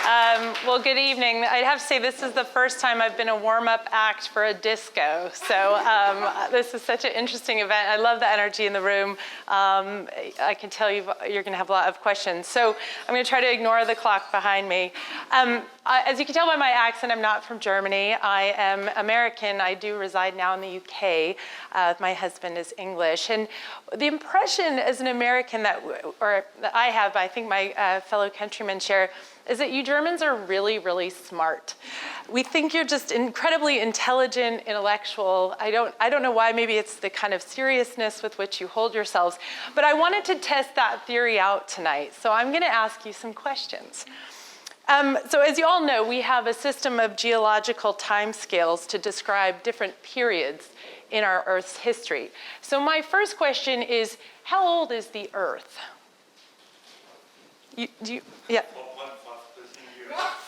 Well, good evening. I'd have to say this is the first time I've been a warm-up act for a disco. So this is such an interesting event. I love the energy in the room. I can tell you're going to have a lot of questions. So I'm going to try to ignore the clock behind me. As you can tell by my accent, I'm not from Germany. I am American. I do reside now in the UK. My husband is English. And the impression as an American that I have, I think my fellow countrymen share, is that you Germans are really, really smart. We think you're just incredibly intelligent, intellectual. I don't know why, maybe it's the kind of seriousness with which you hold yourselves, but I wanted to test that theory out tonight. So I'm gonna ask you some questions. So as you all know, we have a system of geological timescales to describe different periods in our Earth's history. So my first question is, how old is the Earth? Yeah.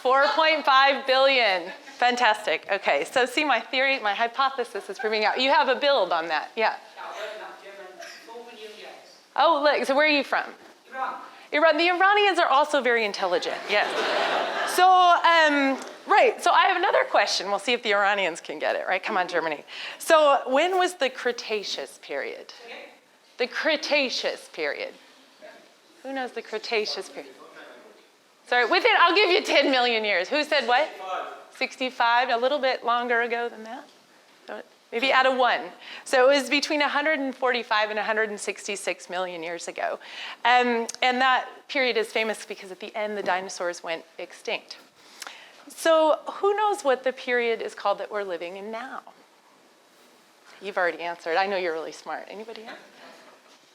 4.5 billion. Fantastic. Okay, so see, my theory, my hypothesis is proving out. You have a build on that, yeah. Oh, look, so where are you from? Iran. The Iranians are also very intelligent, yes. So, right, so I have another question. We'll see if the Iranians can get it, right? Come on, Germany. So when was the Cretaceous period? The Cretaceous period. Who knows the Cretaceous period? Sorry, I'll give you 10 million years. Who said what? 65, a little bit longer ago than that. Maybe add a 1. So it was between 145 and 166 million years ago. And that period is famous because at the end, the dinosaurs went extinct. So who knows what the period is called that we're living in now? You've already answered. I know you're really smart. Anybody else?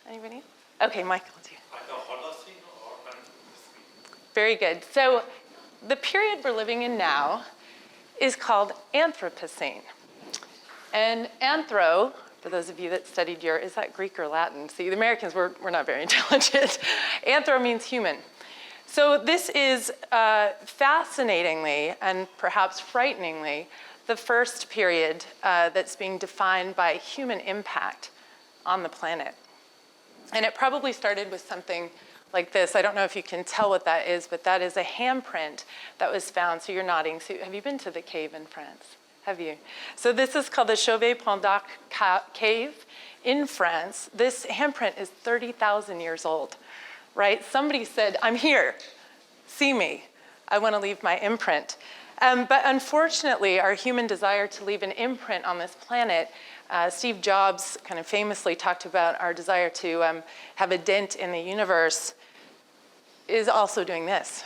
Anybody? Okay, Michael, do you? Very good. So the period we're living in now is called Anthropocene. And anthro, for those of you that studied is that Greek or Latin? See, the Americans, we're not very intelligent. Anthro means human. So this is fascinatingly and perhaps frighteningly the first period that's being defined by human impact on the planet. And it probably started with something like this. I don't know if you can tell what that is, but that is a handprint that was found. So you're nodding. So have you been to the cave in France? Have you? So this is called the Chauvet-Pondac cave in France. This handprint is 30,000 years old, right? Somebody said, I'm here, see me. I want to leave my imprint. But unfortunately, our human desire to leave an imprint on this planet, Steve Jobs kind of famously talked about our desire to have a dent in the universe, is also doing this,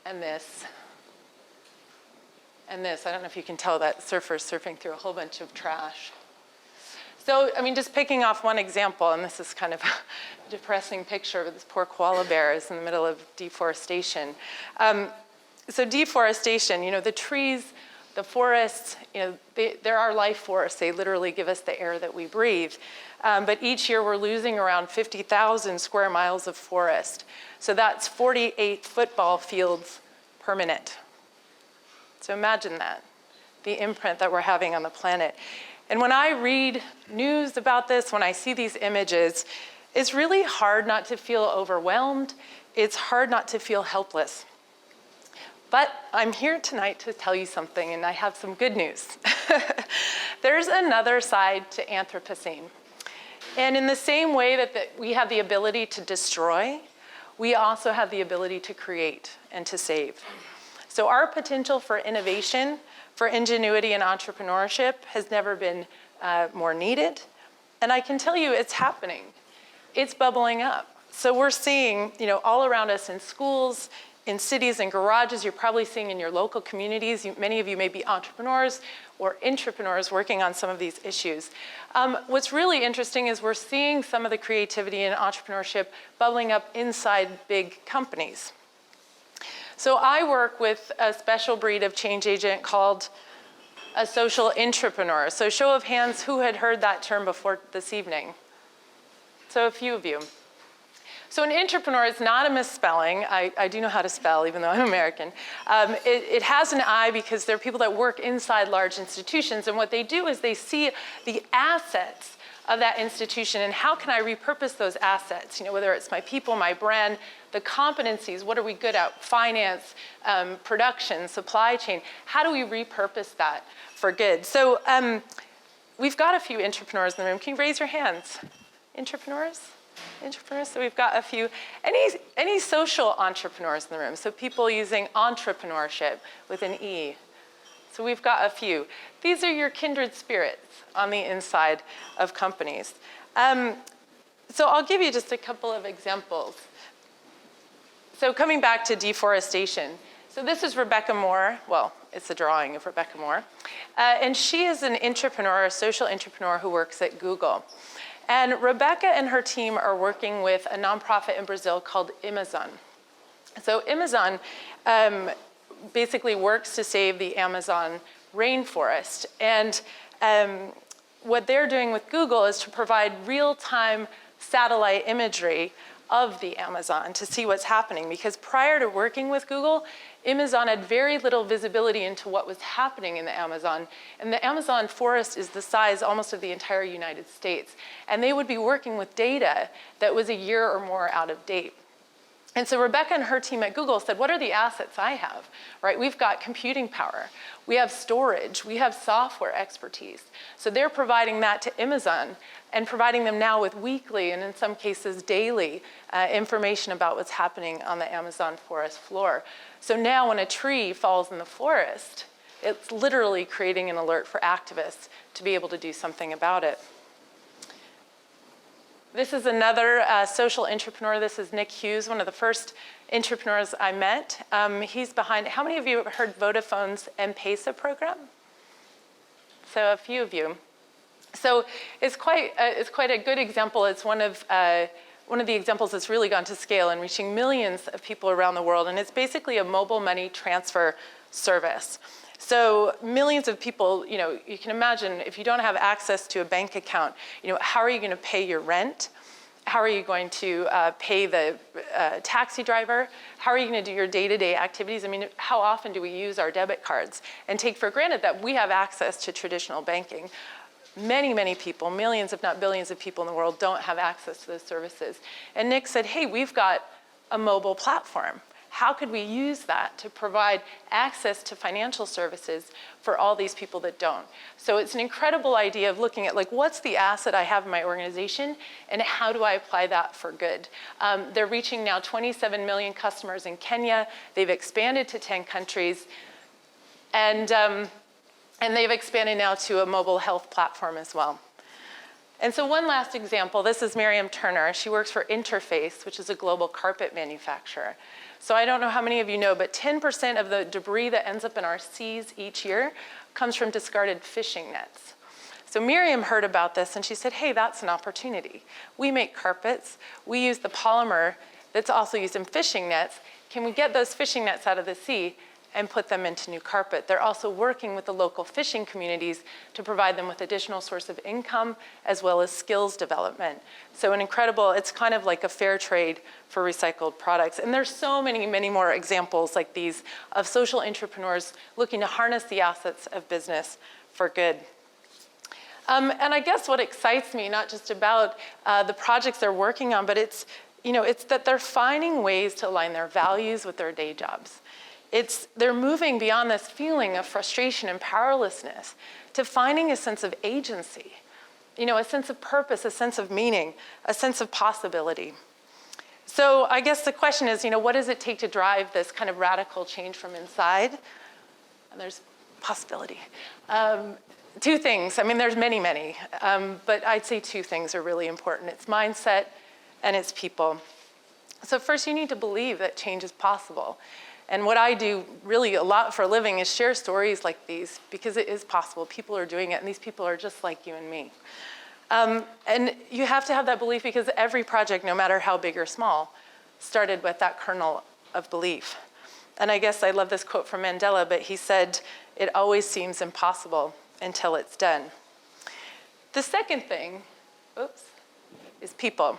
and this, and this. I don't know if you can tell that surfer's surfing through a whole bunch of trash. So, I mean, just picking off one example, and this is kind of a depressing picture of this poor koala bear is in the middle of deforestation. So deforestation, the trees, the forests, there are life forests. They literally give us the air that we breathe. But each year we're losing around 50,000 square miles of forest. So that's 48 football fields per minute. So imagine that, the imprint that we're having on the planet. And when I read news about this, when I see these images, it's really hard not to feel overwhelmed. It's hard not to feel helpless. But I'm here tonight to tell you something, and I have some good news. There's another side to Anthropocene. And in the same way that we have the ability to destroy, we also have the ability to create and to save. So our potential for innovation, for ingenuity and entrepreneurship has never been more needed. And I can tell you it's happening. It's bubbling up. So we're seeing, all around us in schools, in cities and garages, you're probably seeing in your local communities. Many of you may be entrepreneurs or intrapreneurs working on some of these issues. What's really interesting is we're seeing some of the creativity and entrepreneurship bubbling up inside big companies. So I work with a special breed of change agent called a social intrapreneur. So show of hands, who had heard that term before this evening? So a few of you. So an intrapreneur is not a misspelling. I do know how to spell, even though I'm American. It has an I because they're people that work inside large institutions, and what they do is they see the assets of that institution and how can I repurpose those assets, whether it's my people, my brand, the competencies, what are we good at? Finance, production, supply chain. How do we repurpose that for good? So we've got a few intrapreneurs in the room. Can you raise your hands? Intrapreneurs? Intrapreneurs? So we've got a few. Any social entrepreneurs in the room? So people using intrapreneurship with an E. So we've got a few. These are your kindred spirits on the inside of companies. So I'll give you just a couple of examples. So coming back to deforestation. So this is Rebecca Moore. Well, it's a drawing of Rebecca Moore. And she is an intrapreneur, a social intrapreneur who works at Google. And Rebecca and her team are working with a nonprofit in Brazil called Amazon. So Amazon basically works to save the Amazon rainforest. And what they're doing with Google is to provide real-time satellite imagery of the Amazon to see what's happening. Because prior to working with Google, Amazon had very little visibility into what was happening in the Amazon. And the Amazon forest is the size almost of the entire United States. And they would be working with data that was a year or more out of date. And so Rebecca and her team at Google said, what are the assets I have, right? We've got computing power, we have storage, we have software expertise. So they're providing that to Amazon and providing them now with weekly and in some cases daily information about what's happening on the Amazon forest floor. So now when a tree falls in the forest, it's literally creating an alert for activists to be able to do something about it. This is another social intrapreneur. This is Nick Hughes, one of the first intrapreneurs I met. He's behind, how many of you have heard Vodafone's M-Pesa program? So a few of you. So it's quite a good example. It's one of the examples that's really gone to scale and reaching millions of people around the world. And it's basically a mobile money transfer service. So millions of people, you can imagine if you don't have access to a bank account, how are you going to pay your rent? How are you going to pay the taxi driver? How are you going to do your day-to-day activities? I mean, how often do we use our debit cards and take for granted that we have access to traditional banking? Many, many people, millions if not billions of people in the world don't have access to those services. And Nick said, hey, we've got a mobile platform. How could we use that to provide access to financial services for all these people that don't? So it's an incredible idea of looking at what's the asset I have in my organization and how do I apply that for good? They're reaching now 27 million customers in Kenya. They've expanded to 10 countries. And they've expanded now to a mobile health platform as well. And so one last example, this is Miriam Turner. She works for Interface, which is a global carpet manufacturer. So I don't know how many of you know, but 10% of the debris that ends up in our seas each year comes from discarded fishing nets. So Miriam heard about this and she said, hey, that's an opportunity. We make carpets. We use the polymer that's also used in fishing nets. Can we get those fishing nets out of the sea and put them into new carpet? They're also working with the local fishing communities to provide them with additional source of income as well as skills development. So it's kind of like a fair trade for recycled products. And there's so many, many more examples like these of social intrapreneurs looking to harness the assets of business for good. And I guess what excites me, not just about the projects they're working on, but it's that they're finding ways to align their values with their day jobs. They're moving beyond this feeling of frustration and powerlessness to finding a sense of agency, a sense of purpose, a sense of meaning, a sense of possibility. So I guess the question is, what does it take to drive this kind of radical change from inside? And there's possibility. Two things, there's many, many, but I'd say two things are really important. It's mindset and it's people. So first, you need to believe that change is possible. And what I do really a lot for a living is share stories like these because it is possible. People are doing it, and these people are just like you and me. And you have to have that belief because every project, no matter how big or small, started with that kernel of belief. And I guess I love this quote from Mandela, but he said, "It always seems impossible until it's done." The second thing, is people.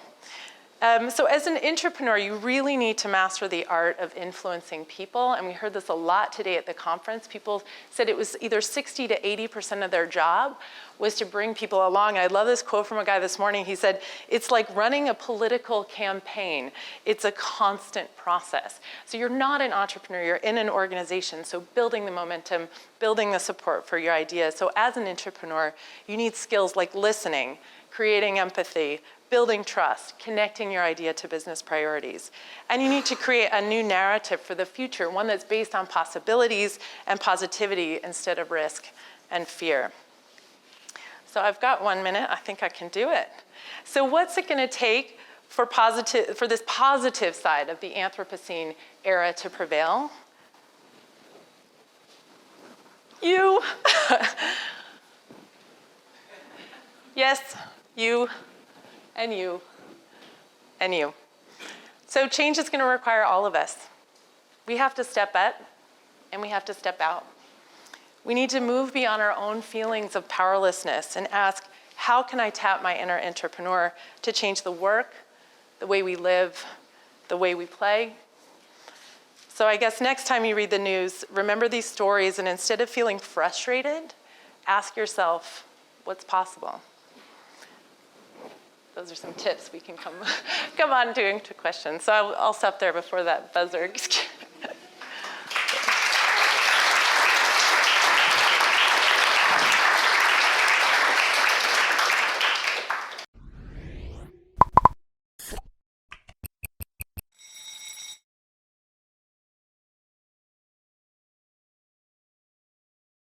So as an entrepreneur, you really need to master the art of influencing people. And we heard this a lot today at the conference. People said it was either 60 to 80% of their job was to bring people along. I love this quote from a guy this morning. He said, it's like running a political campaign. It's a constant process. So you're not an entrepreneur, you're in an organization. So building the momentum, building the support for your idea. So as an entrepreneur, you need skills like listening, creating empathy, building trust, connecting your idea to business priorities. And you need to create a new narrative for the future, one that's based on possibilities and positivity instead of risk and fear. So I've got 1 minute. I think I can do it. So what's it going to take for this positive side of the Anthropocene era to prevail? You. Yes, you. And you, and you. So change is going to require all of us. We have to step up, and we have to step out. We need to move beyond our own feelings of powerlessness and ask, how can I tap my inner entrepreneur to change the work, the way we live, the way we play? So I guess next time you read the news, remember these stories, and instead of feeling frustrated, ask yourself, what's possible? Those are some tips we can come on to questions. So I'll stop there before that buzzer